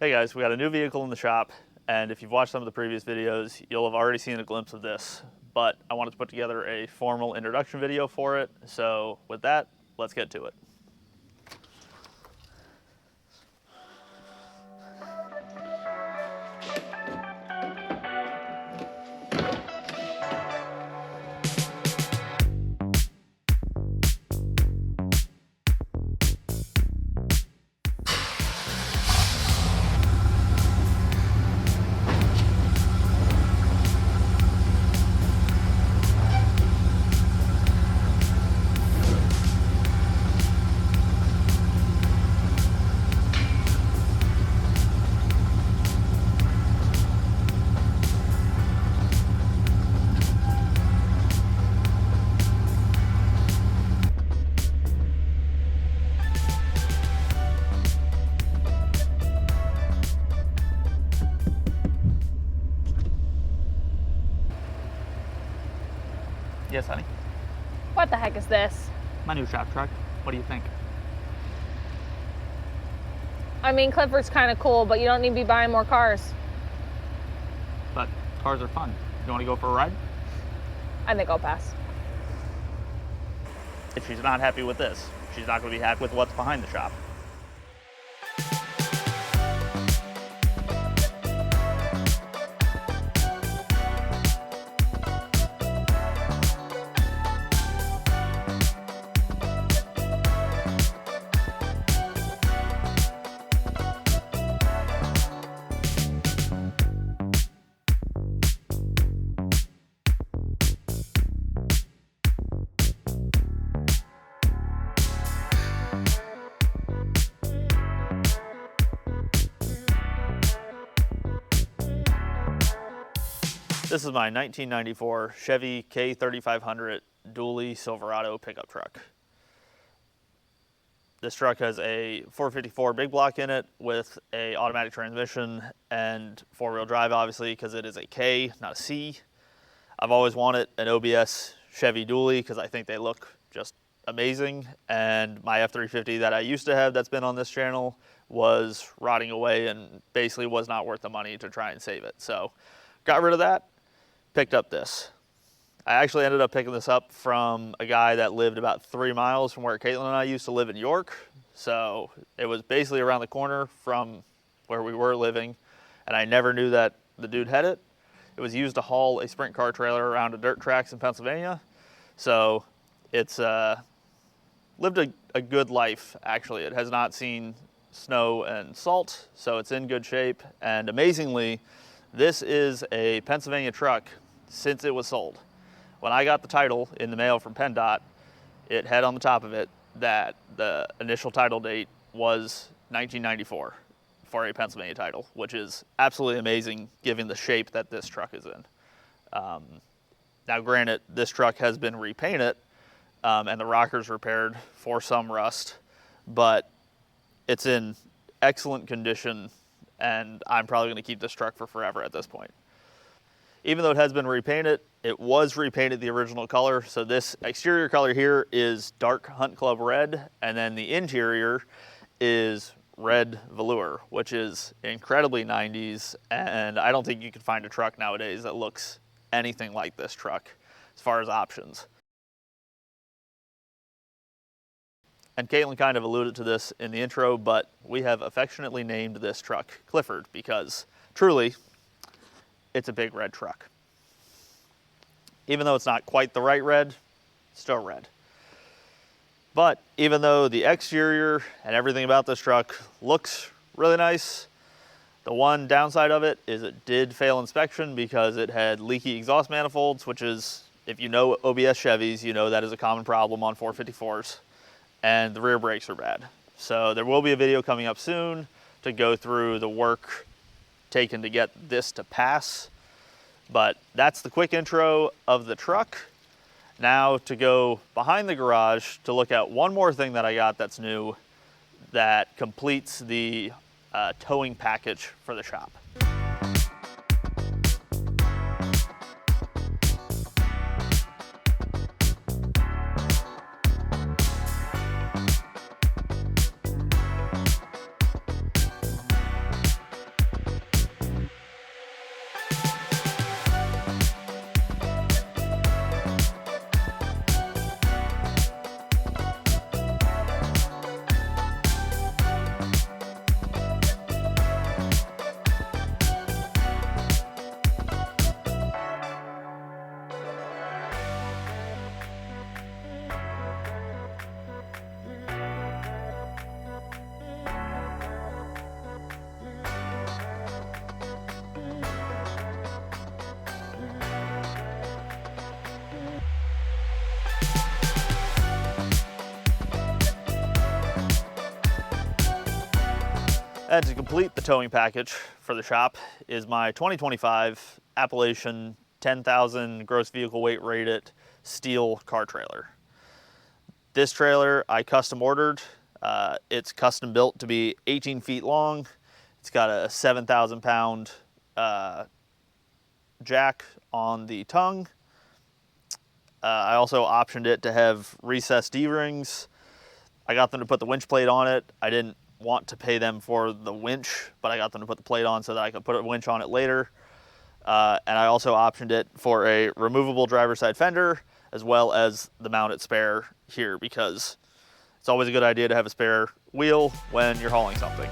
Hey guys, we got a new vehicle in the shop, and if you've watched some of the previous videos, you'll have already seen a glimpse of this, but I wanted to put together a formal introduction video for it, so with that, let's get to it. Yes, honey? What the heck is this? My new shop truck. What do you think? I mean, Clifford's kind of cool, but you don't need to be buying more cars. But cars are fun. You want to go for a ride? I think I'll pass. If she's not happy with this, she's not going to be happy with what's behind the shop. This is my 1994 Chevy K3500 Dually Silverado pickup truck. This truck has a 454 big block in it with a automatic transmission and four-wheel drive, obviously, because it is a K, not a C. I've always wanted an OBS Chevy Dually because I think they look just amazing, and my F350 that I used to have that's been on this channel was rotting away and basically was not worth the money to try and save it. So got rid of that. Picked up this. I actually ended up picking this up from a guy that lived about 3 miles from where Caitlin and I used to live in York. So it was basically around the corner from where we were living, and I never knew that the dude had it. It was used to haul a sprint car trailer around to dirt tracks in Pennsylvania. So it's lived a good life, actually. It has not seen snow and salt, so it's in good shape. And amazingly, this is a Pennsylvania truck since it was sold. When I got the title in the mail from PennDOT, it had on the top of it that the initial title date was 1994 for a Pennsylvania title, which is absolutely amazing given the shape that this truck is in. Now granted, this truck has been repainted and the rockers repaired for some rust, but it's in excellent condition, and I'm probably going to keep this truck for forever at this point. Even though it has been repainted, it was repainted the original color. So this exterior color here is dark Hunt Club red, and then the interior is red velour, which is incredibly 90s, and I don't think you can find a truck nowadays that looks anything like this truck as far as options. And Caitlin kind of alluded to this in the intro, but we have affectionately named this truck Clifford because truly, it's a big red truck. Even though it's not quite the right red, still red. But even though the exterior and everything about this truck looks really nice, the one downside of it is it did fail inspection because it had leaky exhaust manifolds, which is, if you know OBS Chevys, you know that is a common problem on 454s. And the rear brakes are bad. So there will be a video coming up soon to go through the work taken to get this to pass. But that's the quick intro of the truck. Now to go behind the garage to look at one more thing that I got that's new that completes the towing package for the shop. And to complete the towing package for the shop is my 2025 Appalachian 10,000 gross vehicle weight rated steel car trailer. This trailer I custom ordered. It's custom built to be 18 feet long. It's got a 7,000 pound jack on the tongue. I also optioned it to have recessed D-rings. I got them to put the winch plate on it. I didn't want to pay them for the winch, but I got them to put the plate on so that I could put a winch on it later. And I also optioned it for a removable driver's side fender, as well as the mounted spare here, because it's always a good idea to have a spare wheel when you're hauling something.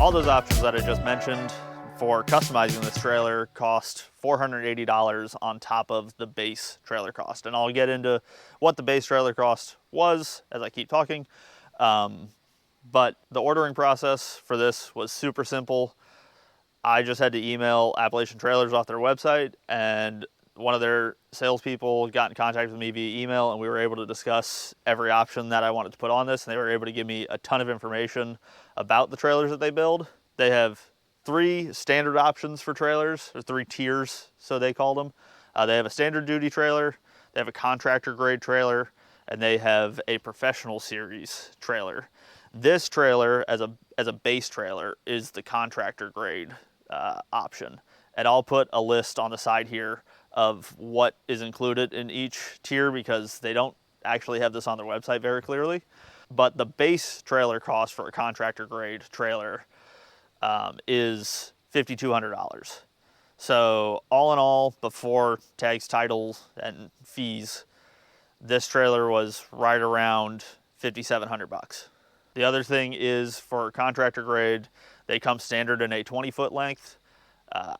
All those options that I just mentioned for customizing this trailer cost $480 on top of the base trailer cost. And I'll get into what the base trailer cost was as I keep talking. But the ordering process for this was super simple. I just had to email Appalachian Trailers off their website, and one of their salespeople got in contact with me via email, and we were able to discuss every option that I wanted to put on this, and they were able to give me a ton of information about the trailers that they build. They have 3 standard options for trailers, or 3 tiers, so they call them. They have a standard duty trailer, they have a contractor grade trailer, and they have a professional series trailer. This trailer, as a base trailer, is the contractor grade option. And I'll put a list on the side here of what is included in each tier, because they don't actually have this on their website very clearly. But the base trailer cost for a contractor grade trailer is $5,200. So all in all, before tags, titles, and fees, this trailer was right around $5,700. The other thing is, for contractor grade, they come standard in a 20-foot length.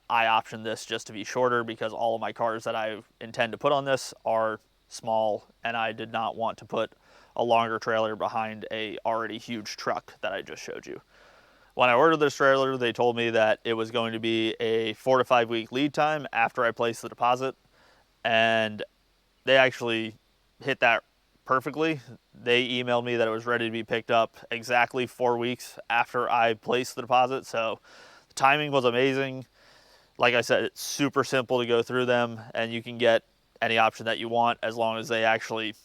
I optioned this just to be shorter because all of my cars that I intend to put on this are small, and I did not want to put a longer trailer behind a already huge truck that I just showed you. When I ordered this trailer, they told me that it was going to be a 4 to 5 week lead time after I placed the deposit, and they actually hit that perfectly. They emailed me that it was ready to be picked up exactly 4 weeks after I placed the deposit, so the timing was amazing. Like I said, it's super simple to go through them, and you can get any option that you want as long as they actually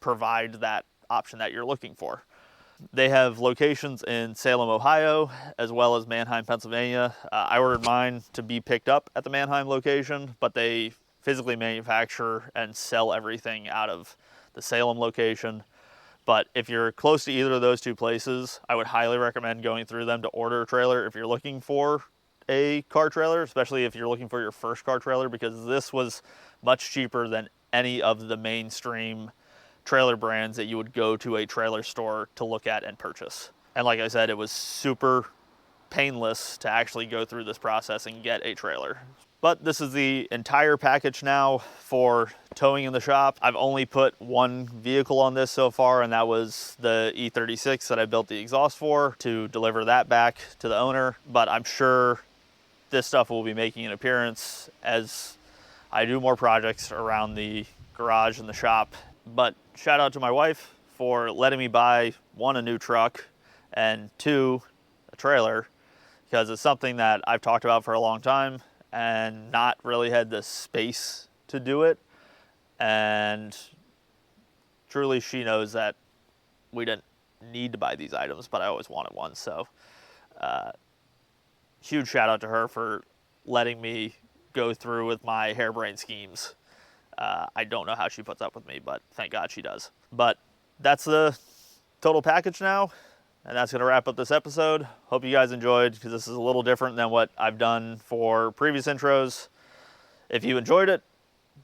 provide that option that you're looking for. They have locations in Salem, Ohio, as well as Manheim, Pennsylvania. I ordered mine to be picked up at the Manheim location, but they physically manufacture and sell everything out of the Salem location. But if you're close to either of those 2 places, I would highly recommend going through them to order a trailer if you're looking for a car trailer, especially if you're looking for your first car trailer, because this was much cheaper than any of the mainstream trailer brands that you would go to a trailer store to look at and purchase. And like I said, it was super painless to actually go through this process and get a trailer. But this is the entire package now for towing in the shop. I've only put one vehicle on this so far, and that was the E36 that I built the exhaust for, to deliver that back to the owner. But I'm sure this stuff will be making an appearance as I do more projects around the garage and the shop. But shout out to my wife for letting me buy, 1, a new truck, and 2, a trailer, because it's something that I've talked about for a long time and not really had the space to do it. And truly, she knows that we didn't need to buy these items, but I always wanted one. So huge shout out to her for letting me go through with my harebrained schemes. I don't know how she puts up with me, but thank God she does. But that's the total package now, and that's going to wrap up this episode. Hope you guys enjoyed, because this is a little different than what I've done for previous intros. If you enjoyed it,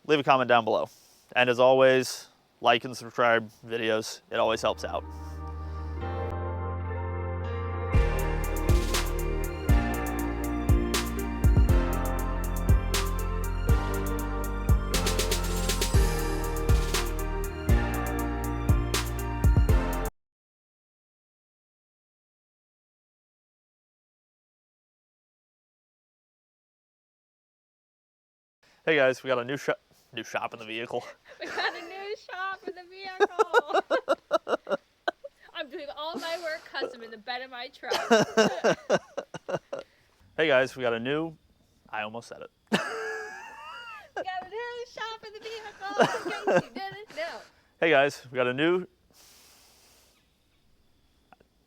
leave a comment down below. And as always, like and subscribe videos. It always helps out. Hey guys, we got a new shop in the vehicle. We got a new shop in the vehicle. I'm doing all my work custom in the bed of my truck. Hey guys, we got a new. I almost said it. We got a new shop in the vehicle. In case you didn't know. Hey guys, we got a new.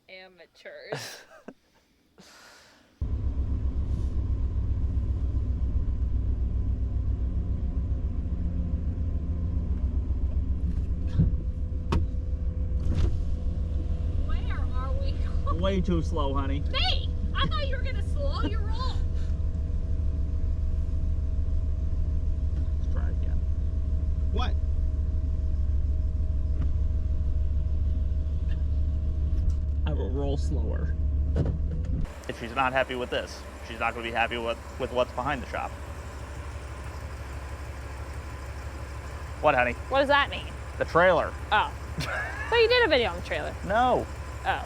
Amateurs. Where are we going? Way too slow, honey. Me! I thought you were gonna slow your roll. Let's try again. What? I will roll slower. If she's not happy with this, she's not going to be happy with what's behind the shop. What, honey? What does that mean? The trailer. Oh. So you did a video on the trailer. No. Oh.